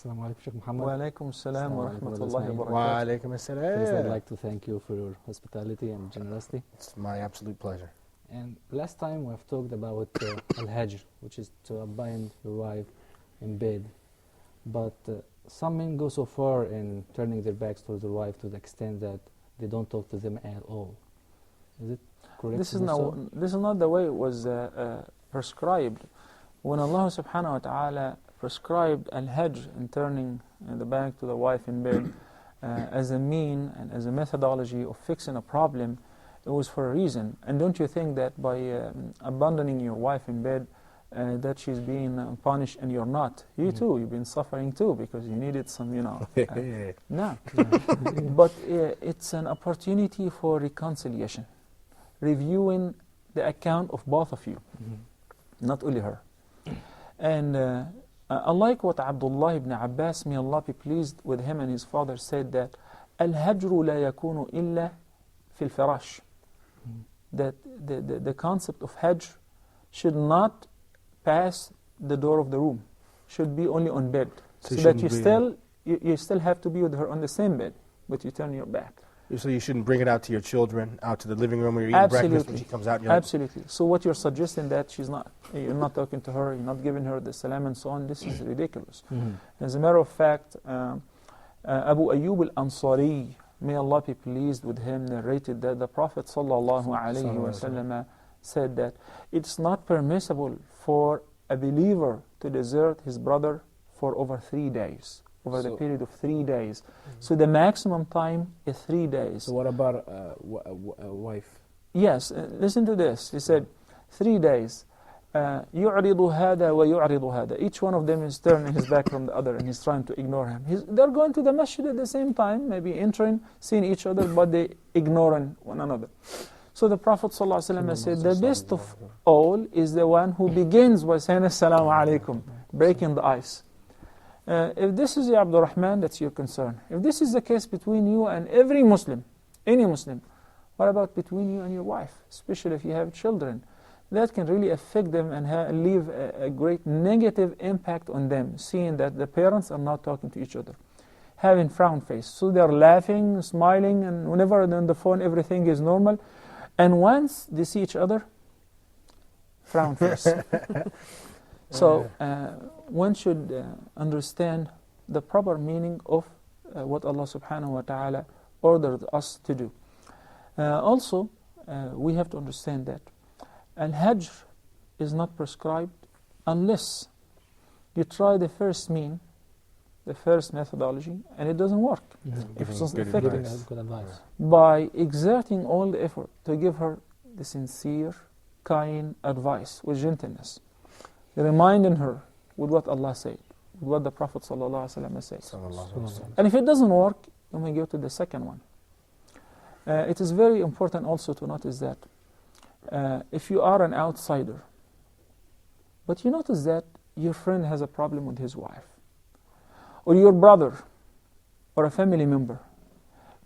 Assalamu alaikum, Sheikh Muhammad. Wa alaikum assalam wa rahmatullahi wa barakatuh. Wa alaikum assalam. First, I'd like to thank you for your hospitality and generosity. It's my absolute pleasure. And last time we've talked about al-hajr, which is to abandon your wife in bed. But some men go so far in turning their backs towards their wife to the extent that they don't talk to them at all. Is it correct? This is not the way it was prescribed. When Allah subhanahu wa ta'ala prescribed al-hajr and turning the back to the wife in bed as a mean and as a methodology of fixing a problem, it was for a reason. And don't you think that by abandoning your wife in bed that she's being punished and you're not? You too, you've been suffering too because you needed some, no. But it's an opportunity for reconciliation, reviewing the account of both of you, not only her. And unlike what Abdullah ibn Abbas, may Allah be pleased with him and his father, said that al-hajru la yakunu illa fil firash. That the concept of hajr should not pass the door of the room, should be only on bed. So that you still have to be with her on the same bed, but you turn your back. So you shouldn't bring it out to your children, out to the living room where you're eating breakfast when she comes out. Absolutely. So what you're suggesting that you're not talking to her, you're not giving her the salam and so on, this is ridiculous. As a matter of fact, Abu Ayyub al-Ansari, may Allah be pleased with him, narrated that the Prophet ﷺ said that it's not permissible for a believer to desert his brother for over 3 days. Over the period of 3 days. So the maximum time is 3 days. So what about a wife? Yes, listen to this. He said, 3 days. يُعْرِضُ هَذَا وَيُعْرِضُ هَذَا. Each one of them is turning his back from the other and he's trying to ignore him. They're going to the masjid at the same time, maybe entering, seeing each other, but they ignoring one another. So the Prophet ﷺ said, the best of all is the one who begins by saying, Assalamu alaikum, breaking the ice. If this is Abdul Rahman, that's your concern. If this is the case between you and every Muslim, any Muslim, what about between you and your wife? Especially if you have children. That can really affect them and leave a great negative impact on them, seeing that the parents are not talking to each other, having frown face. So they're laughing, smiling, and whenever they're on the phone, everything is normal. And once they see each other, frown face. So one should understand the proper meaning of what Allah subhanahu wa ta'ala ordered us to do. Also, we have to understand that al-hajr is not prescribed unless you try the first mean, the first methodology, and it doesn't work. If it's not effective. By exerting all the effort to give her the sincere, kind advice with gentleness, reminding her with what Allah said, with what the Prophet ﷺ said. And if it doesn't work, then we go to the second one. It is very important also to notice that if you are an outsider, but you notice that your friend has a problem with his wife, or your brother, or a family member,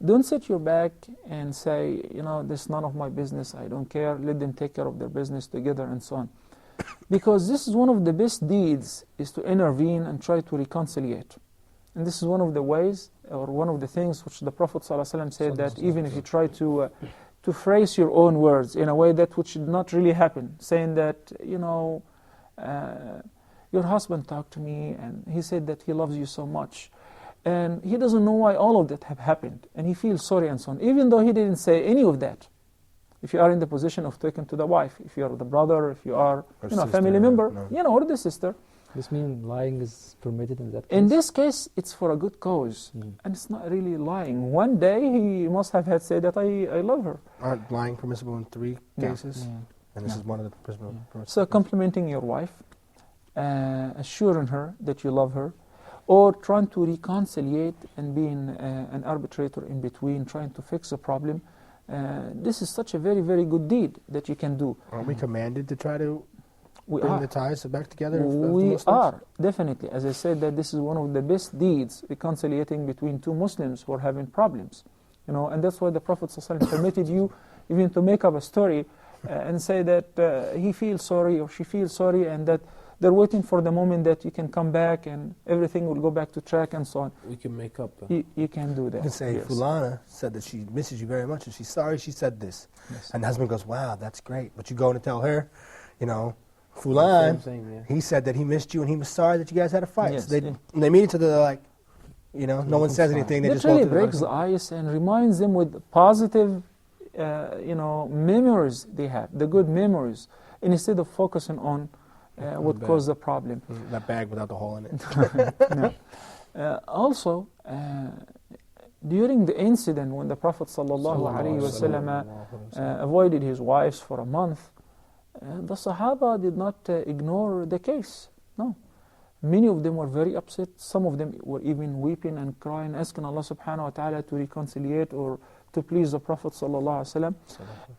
don't sit your back and say, this is none of my business, I don't care, let them take care of their business together and so on. Because this is one of the best deeds, is to intervene and try to reconciliate. And this is one of the ways, or one of the things which the Prophet ﷺ said, that even if you try to phrase your own words in a way that which should not really happen, saying that, your husband talked to me and he said that he loves you so much, and he doesn't know why all of that have happened, and he feels sorry and so on, even though he didn't say any of that. If you are in the position of talking to the wife, if you are the brother, if you are a family member, or the sister. This means lying is permitted in that case? In this case, it's for a good cause. And it's not really lying. One day, he must have had said that I love her. Aren't lying permissible in 3 cases? And this is one of the permissible. So complimenting your wife, assuring her that you love her, or trying to reconciliate and being an arbitrator in between, trying to fix a problem. This is such a very, very good deed that you can do. Are we commanded to try to We bring are. the ties back together? We are, definitely. As I said, that this is one of the best deeds, reconciliating between two Muslims who are having problems. And that's why the Prophet ﷺ permitted you even to make up a story and say that he feels sorry or she feels sorry, and that they're waiting for the moment that you can come back and everything will go back to track and so on. We can make up. You can do that. You can say, yes. Fulana said that she misses you very much and she's sorry she said this. Yes. And the husband goes, wow, that's great. But you go to tell her, Fulan, he said that he missed you and he was sorry that you guys had a fight. Yes, So they meet each other, they're like, no one says anything. They just literally walk to the breaks the ice and reminds them with positive, memories they have, the good memories, instead of focusing on what caused the problem. That bag without the hole in it. No. Also, during the incident when the Prophet ﷺ avoided his wives for a month, the Sahaba did not ignore the case. No. Many of them were very upset. Some of them were even weeping and crying, asking Allah subhanahu wa ta'ala to reconciliate or to please the Prophet ﷺ.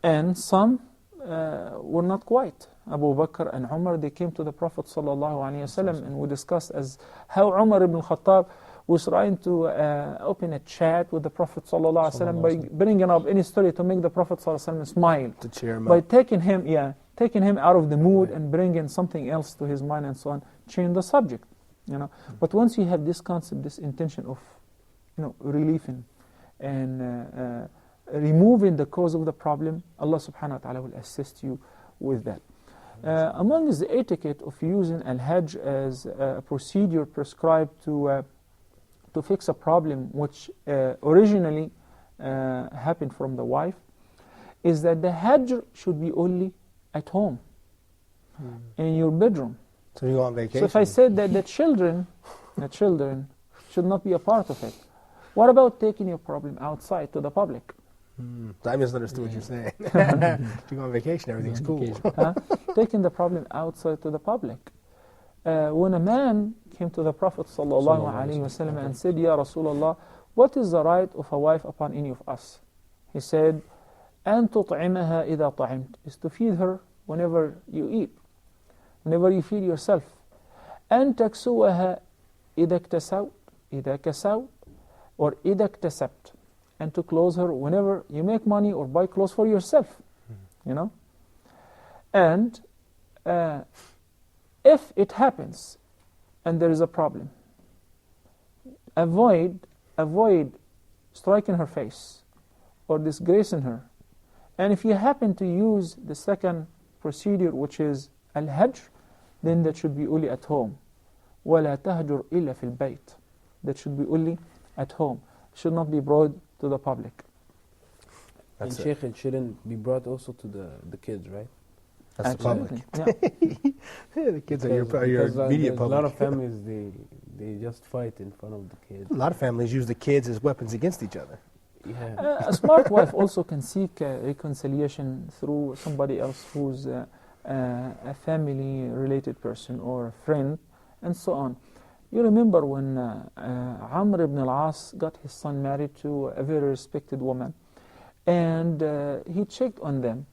And some were not quite. Abu Bakr and Umar, they came to the Prophet ﷺ, and we discussed as how Umar ibn Khattab was trying to open a chat with the Prophet ﷺ by bringing up any story to make the Prophet ﷺ smile. To cheer him by up. taking him out of the mood and bringing something else to his mind and so on, change the subject. But once you have this concept, this intention of relieving and removing the cause of the problem, Allah subhanahu wa ta'ala will assist you with that. Among the etiquette of using al-hajj as a procedure prescribed to fix a problem which originally happened from the wife, is that the hajj should be only at home, in your bedroom. So you go on vacation. So if I said that the children should not be a part of it, what about taking your problem outside to the public? I misunderstood what you're saying. If you go on vacation, everything's cool. Taking the problem outside to the public. When a man came to the Prophet ﷺ and said, Ya Rasulullah, what is the right of a wife upon any of us? He said, أن تطعمها إذا طعمت, is to feed her whenever you eat, whenever you feed yourself. أن تكسوها إذا كسوت or إذا اكتسبت, and to clothe her whenever you make money or buy clothes for yourself. And if it happens and there is a problem, avoid striking her face or disgracing her. And if you happen to use the second procedure, which is al-hajr, then that should be only at home. وَلَا تَهْجُرْ إِلَّا فِي الْبَيْتِ, that should be only at home. Should not be brought to the public. And Sheikh, it shouldn't be brought also to the kids, right? That's Absolutely. the public. Yeah. The kids are your media public. A lot of families, they just fight in front of the kids. A lot of families use the kids as weapons against each other. Yeah. A smart wife also can seek reconciliation through somebody else who's a family-related person or a friend, and so on. You remember when Amr ibn al-As got his son married to a very respected woman, and he checked on them,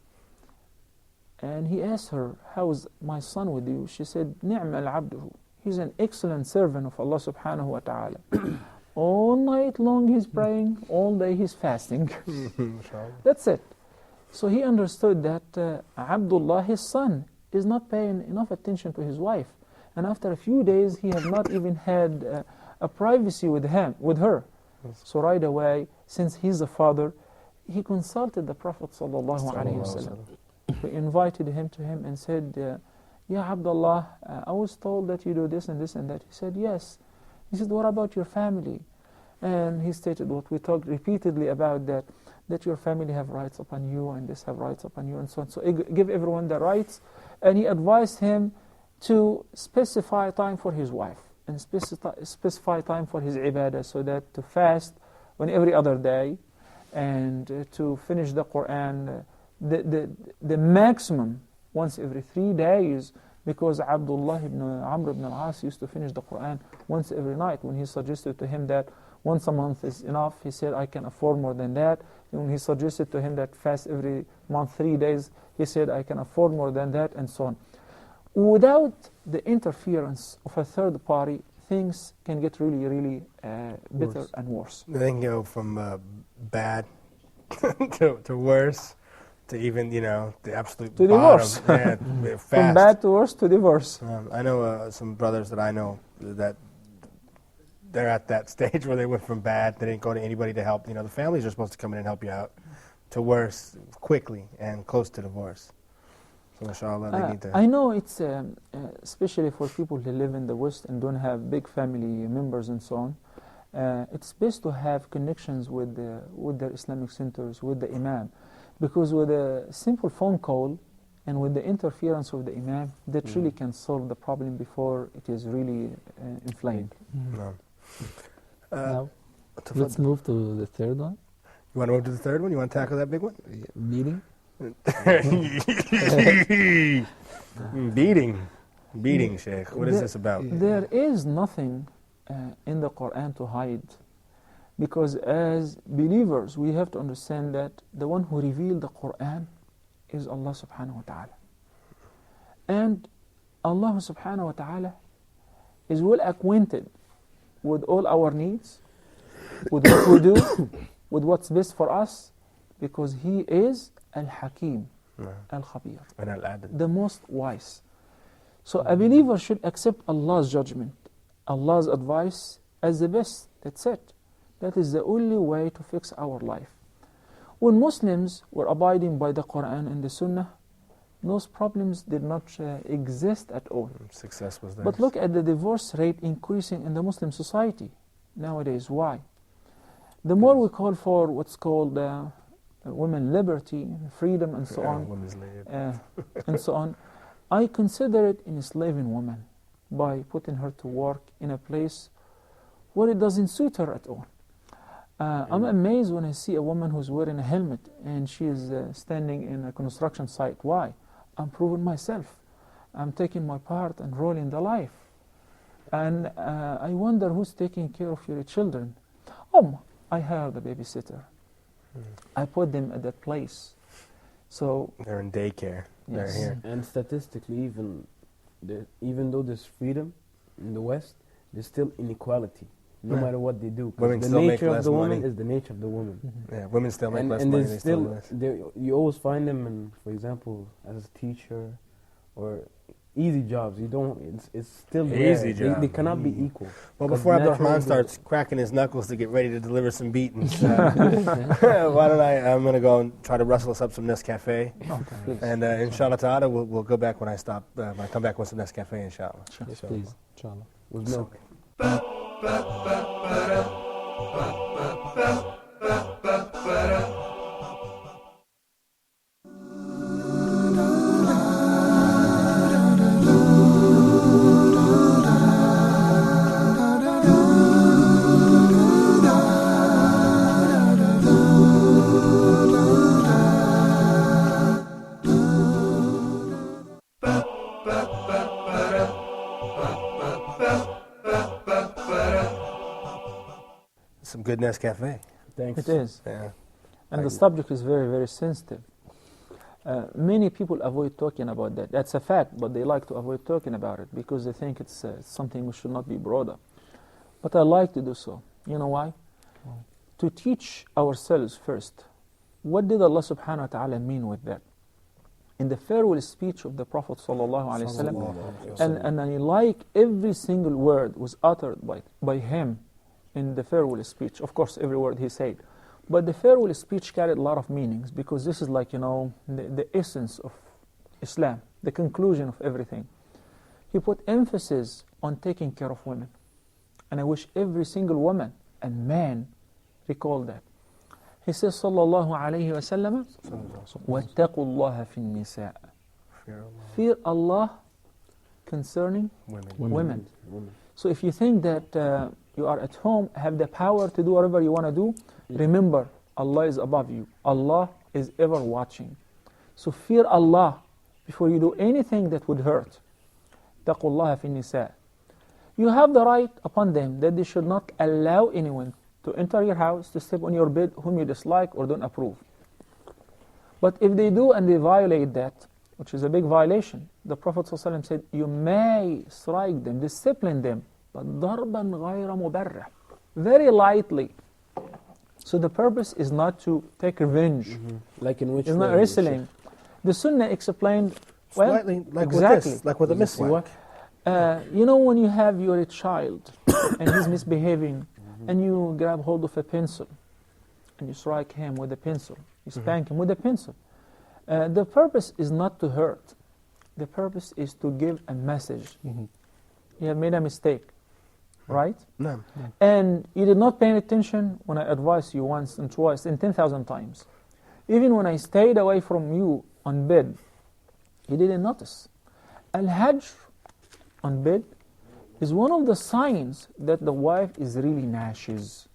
and he asked her, how's my son with you? She said, نِعْمَ الْعَبْدُهُ, he's an excellent servant of Allah subhanahu wa ta'ala. All night long he's praying, all day he's fasting. That's it. So he understood that Abdullah, his son, is not paying enough attention to his wife. And after a few days, he had not even had a privacy with her. So right away, since he's the father, he consulted the Prophet ﷺ. He invited him to him and said, Ya Abdullah, I was told that you do this and this and that. He said, yes. He said, what about your family? And he stated what we talked repeatedly about, that your family have rights upon you, and this have rights upon you, and so on. So give everyone the rights. And he advised him to specify time for his wife, and specify time for his ibadah, so that to fast on every other day, and to finish the Qur'an, the maximum once every 3 days, Because Abdullah ibn Amr ibn al-As used to finish the Quran once every night. When he suggested to him that once a month is enough, he said, I can afford more than that. And when he suggested to him that fast every month 3 days, he said, I can afford more than that, and so on. Without the interference of a third party, things can get really, really bitter and worse. They can go from bad to worse, to even, the absolute to bottom. divorce. Yeah, fast. From bad to worse to divorce. I know some brothers that I know that they're at that stage where they went from bad, they didn't go to anybody to help. The families are supposed to come in and help you out, to worse quickly and close to divorce. So inshallah, they need to... I know it's, especially for people who live in the West and don't have big family members and so on, it's best to have connections with their Islamic centers, with the Imam. Because with a simple phone call and with the interference of the Imam, that really can solve the problem before it is really inflamed. No. Now, let's move to the third one. You want to move to the third one? You want to tackle that big one? Beating? Beating, Sheikh. What is this about? There is nothing in the Quran to hide. Because as believers, we have to understand that the one who revealed the Quran is Allah subhanahu wa ta'ala. And Allah subhanahu wa ta'ala is well acquainted with all our needs, with what we do, with what's best for us, because He is Al-Hakim, Al-Khabir, the most wise. So a believer should accept Allah's judgment, Allah's advice as the best. That's it. That is the only way to fix our life. When Muslims were abiding by the Quran and the Sunnah, those problems did not exist at all. Success was there. But look at the divorce rate increasing in the Muslim society nowadays. Why? The more we call for what's called women liberty, freedom, and so on, women's and so on, I consider it enslaving woman by putting her to work in a place where it doesn't suit her at all. I'm amazed when I see a woman who's wearing a helmet and she is standing in a construction site. Why? I'm proving myself. I'm taking my part and role in the life. And I wonder who's taking care of your children. I hired a babysitter. I put them at that place. So they're in daycare. Yes. They're here. And statistically, even though there's freedom in the West, there's still inequality. No matter what they do, women the still make nature of less the woman money. is the nature of the woman. Yeah, women still make less and money. there's you always find them in, for example, as a teacher or easy jobs. It's still rare. Easy job. They cannot be equal. Well, before Abdurrahman starts cracking his knuckles to get ready to deliver some beatings, why don't I'm going to go and try to rustle us up some Nescafe. Okay. And inshallah ta'ala, we'll go back when I stop. When I come back with some Nescafe, inshallah. Sure. Yes, please. Inshallah. With milk. Some good Nescafe. Thanks. It is. Yeah. And the subject is very, very sensitive. Many people avoid talking about that. That's a fact, but they like to avoid talking about it because they think it's something we should not be brought up. But I like to do so. You know why? To teach ourselves first. What did Allah subhanahu wa ta'ala mean with that? In the farewell speech of the Prophet sallallahu alaihi wasallam, and I like every single word was uttered by him in the farewell speech. Of course, every word he said. But the farewell speech carried a lot of meanings because this is like, the essence of Islam, the conclusion of everything. He put emphasis on taking care of women. And I wish every single woman and man recall that. He says, sallallahu alayhi wa sallam, وَاتَّقُوا اللَّهَ فِي النِّسَاءِ. Fear Allah concerning women. So if you think that you are at home, have the power to do whatever you want to do, remember, Allah is above you. Allah is ever watching. So fear Allah before you do anything that would hurt. اتقوا الله في النساء. You have the right upon them that they should not allow anyone to enter your house, to step on your bed, whom you dislike or don't approve. But if they do and they violate that, which is a big violation, the Prophet ﷺ said, you may strike them, discipline them, but ضربا غير مبرح, very lightly. So the purpose is not to take revenge. Like in which It's not way? wrestling. The Sunnah explained, well, Slightly, like exactly. with this, like with a miswak. You know when you have your child and he's misbehaving and you grab hold of a pencil and you strike him with a pencil, you spank him with a pencil. The purpose is not to hurt. The purpose is to give a message. You have made a mistake, right? No. And you did not pay attention when I advised you once and twice and 10,000 times. Even when I stayed away from you on bed, you didn't notice. Al-Hajr on bed is one of the signs that the wife is really nashes,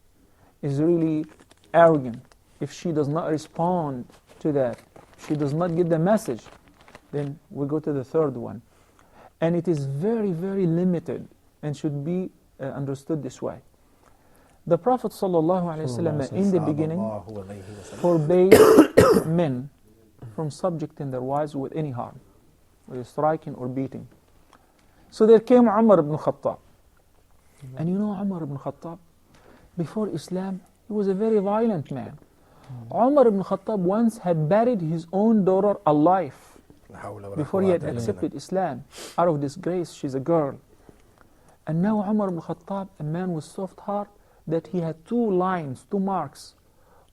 is really arrogant. If she does not respond to that, she does not get the message, then we go to the third one. And it is very, very limited and should be understood this way. The Prophet ﷺ in the beginning forbade men from subjecting their wives with any harm, whether striking or beating. So there came Umar ibn Khattab. And you know Umar ibn Khattab, before Islam, he was a very violent man. Umar ibn Khattab once had buried his own daughter alive before he had accepted Islam. Out of disgrace, she's a girl. And now Umar ibn Khattab, a man with soft heart, that he had two marks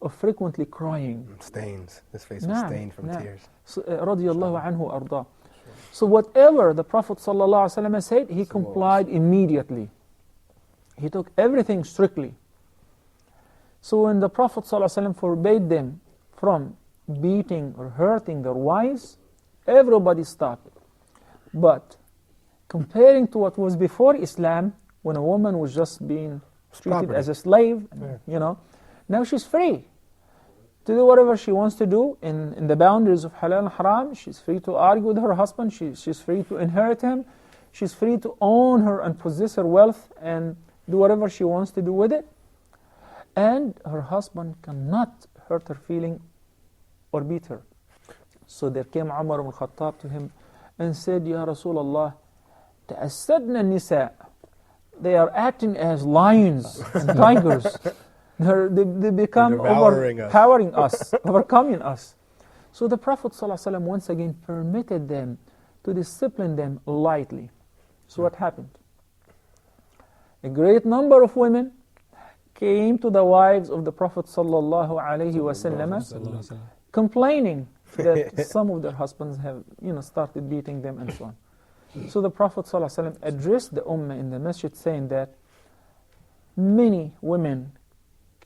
of frequently crying. Stains. His face was stained from tears. So, radiyallahu anhu arda. So whatever the Prophet ﷺ said, he complied immediately. He took everything strictly. So when the Prophet ﷺ forbade them from beating or hurting their wives, everybody stopped. But comparing to what was before Islam, when a woman was just being treated as a slave, now she's free to do whatever she wants to do in the boundaries of halal and haram. She's free to argue with her husband. She's free to inherit him. She's free to own her and possess her wealth and do whatever she wants to do with it. And her husband cannot hurt her feeling or beat her. So there came Umar ibn Khattab to him and said, Ya Rasulullah, تأسدنا النساء. They are acting as lions and tigers. They become overpowering us, overcoming us. So the Prophet ﷺ once again permitted them to discipline them lightly. So what happened? A great number of women came to the wives of the Prophet ﷺ complaining that some of their husbands have started beating them and so on. So the Prophet ﷺ addressed the Ummah in the masjid saying that many women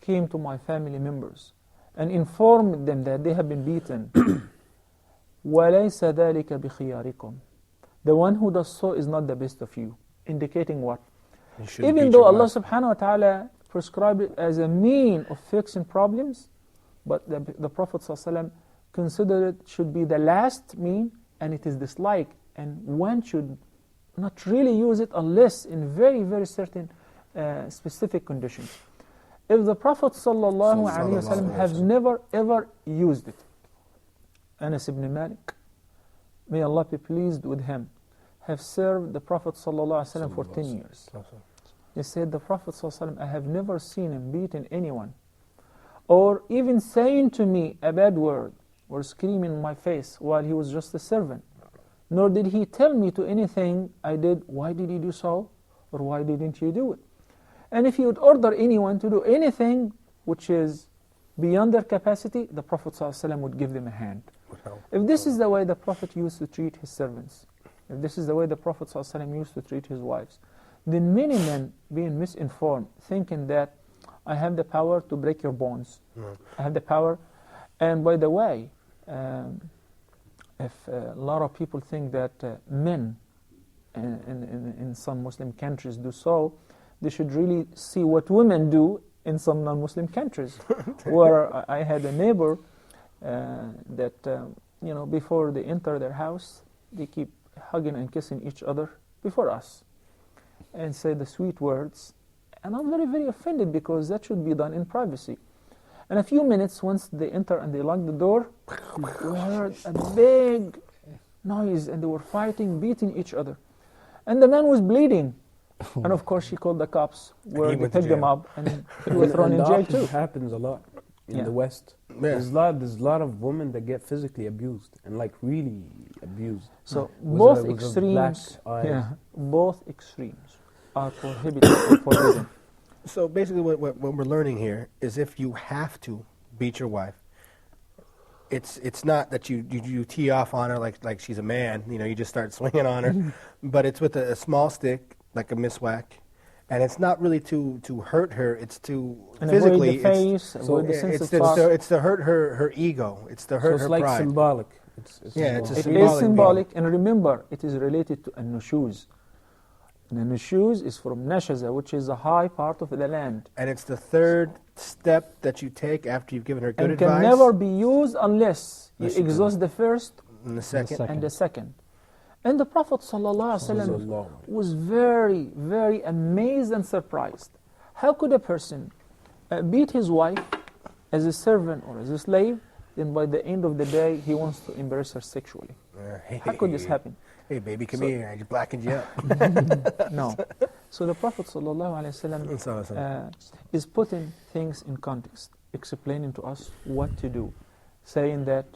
came to my family members and informed them that they have been beaten. وَلَيْسَ ذَلِكَ بِخِيَارِكُمْ. The one who does so is not the best of you. Indicating what? Even though Allah subhanahu wa ta'ala prescribed it as a mean of fixing problems, but the Prophet ﷺ considered it should be the last mean, and it is disliked, and one should not really use it unless in very, very certain specific conditions. If the Prophet ﷺ have never ever used it, Anas ibn Malik, may Allah be pleased with him, have served the Prophet ﷺ for 10 years. He said, the Prophet ﷺ, I have never seen him beating anyone, or even saying to me a bad word, or screaming in my face while he was just a servant. Nor did he tell me to anything I did, why did you do so, or why didn't you do it? And if he would order anyone to do anything which is beyond their capacity, the Prophet ﷺ would give them a hand. If this is the way the Prophet used to treat his servants, if this is the way the Prophet ﷺ used to treat his wives, then many men being misinformed, thinking that I have the power to break your bones. I have the power. And by the way, if a lot of people think that men in some Muslim countries do so, they should really see what women do in some non-Muslim countries. Where I had a neighbor that, before they enter their house, they keep hugging and kissing each other before us and say the sweet words. And I'm very, very offended because that should be done in privacy. And a few minutes, once they enter and they lock the door, we heard a big noise and they were fighting, beating each other. And the man was bleeding. And of course, she called the cops, where they picked him up, and he was thrown in jail too. It happens a lot in the West. Yeah. There's a lot of women that get physically abused, and like really abused. So With both a extremes, black eye. both extremes are prohibited or forbidden. So basically what we're learning here is if you have to beat your wife, it's not that you tee off on her like she's a man, you just start swinging on her, but it's with a small stick, like a miswhack, and it's not really to hurt her, it's to And physically, avoid the face, avoid the sensitive spot. it's to hurt her ego, it's to hurt So it's her like pride. symbolic. It's Yeah, it's a It symbolic is symbolic, and remember, it is related to an-nushuz. And an-nushuz is from nashaza, which is a high part of the land. And it's the third step that you take after you've given her good And advice. can never be used unless you Unless you do exhaust the first and the second. second. and the second. And the Prophet ﷺ was very, very amazed and surprised. How could a person beat his wife as a servant or as a slave, then by the end of the day he wants to embrace her sexually? How could this happen? Hey baby, come here, I just blackened you up. No. So the Prophet ﷺ is putting things in context, explaining to us what to do, saying that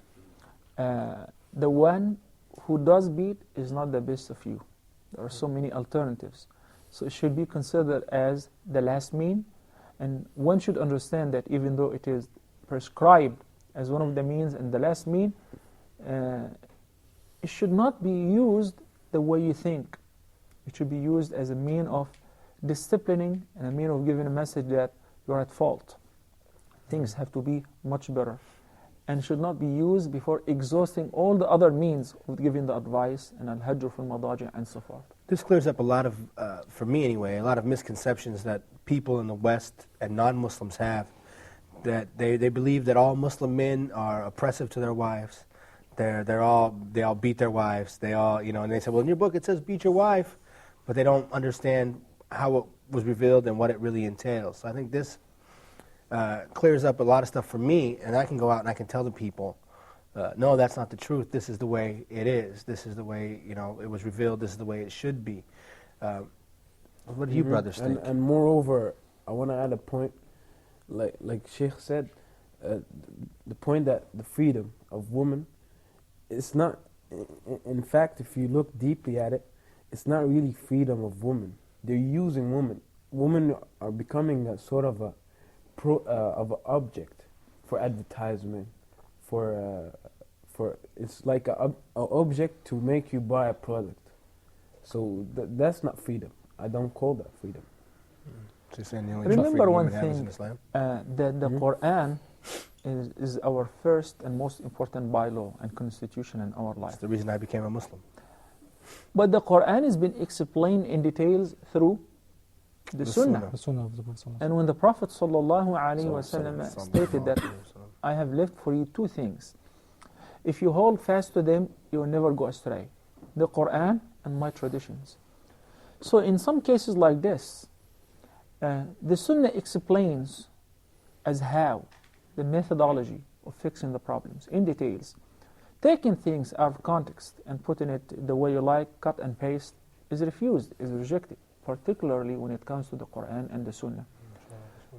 the one who does beat is not the best of you. There are so many alternatives. So it should be considered as the last mean, and one should understand that even though it is prescribed as one of the means and the last mean, it should not be used the way you think. It should be used as a mean of disciplining and a mean of giving a message that you're at fault. Things have to be much better, and should not be used before exhausting all the other means of giving the advice and al-hajr fil madaji and so forth. This clears up a lot of, for me anyway, a lot of misconceptions that people in the West and non-Muslims have. That they believe that all Muslim men are oppressive to their wives. They all beat their wives. They all, and they say, well, in your book it says beat your wife, but they don't understand how it was revealed and what it really entails. So I think this clears up a lot of stuff for me, and I can go out and I can tell the people, no, that's not the truth. This is the way it is. This is the way, it was revealed. This is the way it should be. What do you brothers think? And moreover, I want to add a point, like Sheikh said, the point that the freedom of women, it's not, in fact, if you look deeply at it, it's not really freedom of women. They're using women. Women are becoming a sort of an object for advertisement, for it's like a object to make you buy a product. So that's not freedom. I don't call that freedom. So you're saying the only Remember freedom one women have is in thing, Islam? that the Quran is our first and most important bylaw and constitution in our life. That's the reason I became a Muslim. But the Quran has been explained in details through the Sunnah. The Sunnah of the Prophet. And when the Prophet ﷺ stated that, I have left for you two things. If you hold fast to them, you will never go astray. The Quran and my traditions. So in some cases like this, the Sunnah explains as how, the methodology of fixing the problems in details. Taking things out of context and putting it the way you like, cut and paste, is refused, is rejected, particularly when it comes to the Quran and the Sunnah.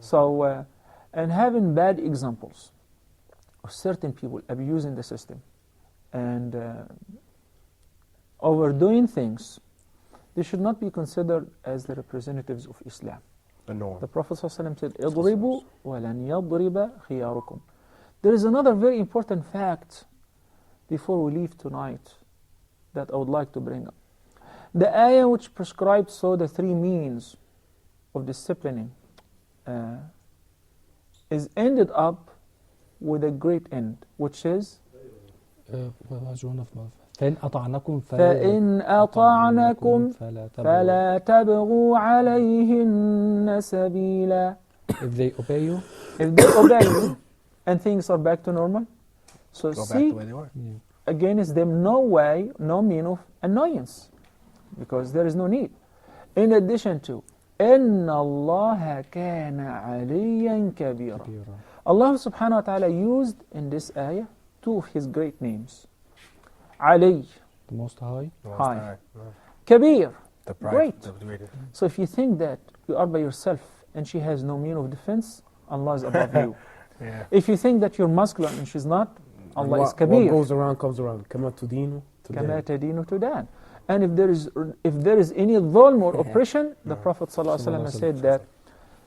So, and having bad examples of certain people abusing the system and overdoing things, they should not be considered as the representatives of Islam. The norm. The Prophet ﷺ said, اضربوا ولن يضرب خياركم. There is another very important fact before we leave tonight that I would like to bring up. The ayah which prescribes so the three means of disciplining is ended up with a great end, which is فإن أطعنكم فلا تبغوا عليهن سبيلا. If they obey you, and things are back to normal, so Go back see the way they were. against them no way, no mean of annoyance. because there is no need. In addition to, إِنَّ اللَّهَ كَانَ عَلِيًّا كَبِيرًا. كبيرة. Allah subhanahu wa ta'ala used in this ayah two of His great names. Ali, The Most High. high. Kabir, The pride, great. the greatest. So if you think that you are by yourself and she has no mean of defense, Allah is above you. Yeah. If you think that you're muscular and she's not, Allah is What Kabir. goes around comes around. Kama tudinu كَمَا تَدِينُ تُدَانُ. And if there is any dhulm or oppression, the Prophet ﷺ has said that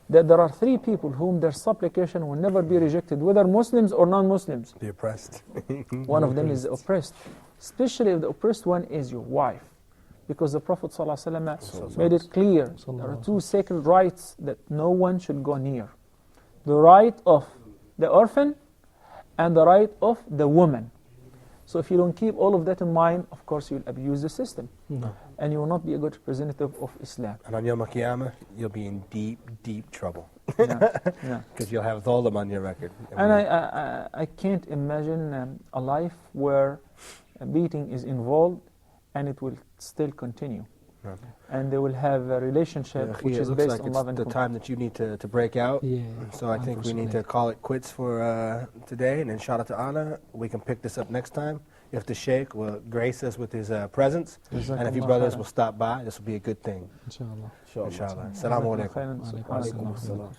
there are three people whom their supplication will never be rejected, whether Muslims or non-Muslims. The oppressed. One of them is the oppressed. Especially if the oppressed one is your wife. Because the Prophet ﷺ made it clear, there are two sacred rights that no one should go near. The right of the orphan and the right of the woman. So if you don't keep all of that in mind, of course you'll abuse the system. And you will not be a good representative of Islam. And on Yom Kippur, you'll be in deep, deep trouble. Yeah. Because you'll have Dholam on your record. And I can't imagine a life where a beating is involved and it will still continue. And they will have a relationship which is based on love and the time that you need to break out. Yeah. So I think we need to call it quits for today, and inshallah ta'ala, we can pick this up next time. If the Shaykh will grace us with his presence, and if you brothers will stop by, this will be a good thing. Inshallah. Inshallah. Assalamu alaikum. Alaikum Assalam.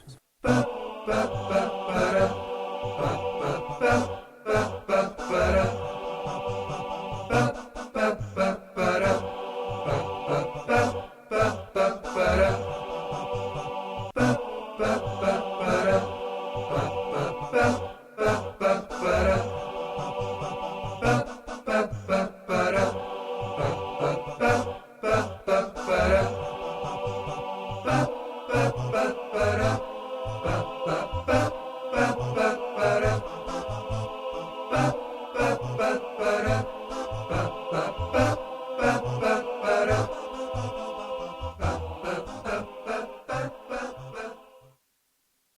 ba ba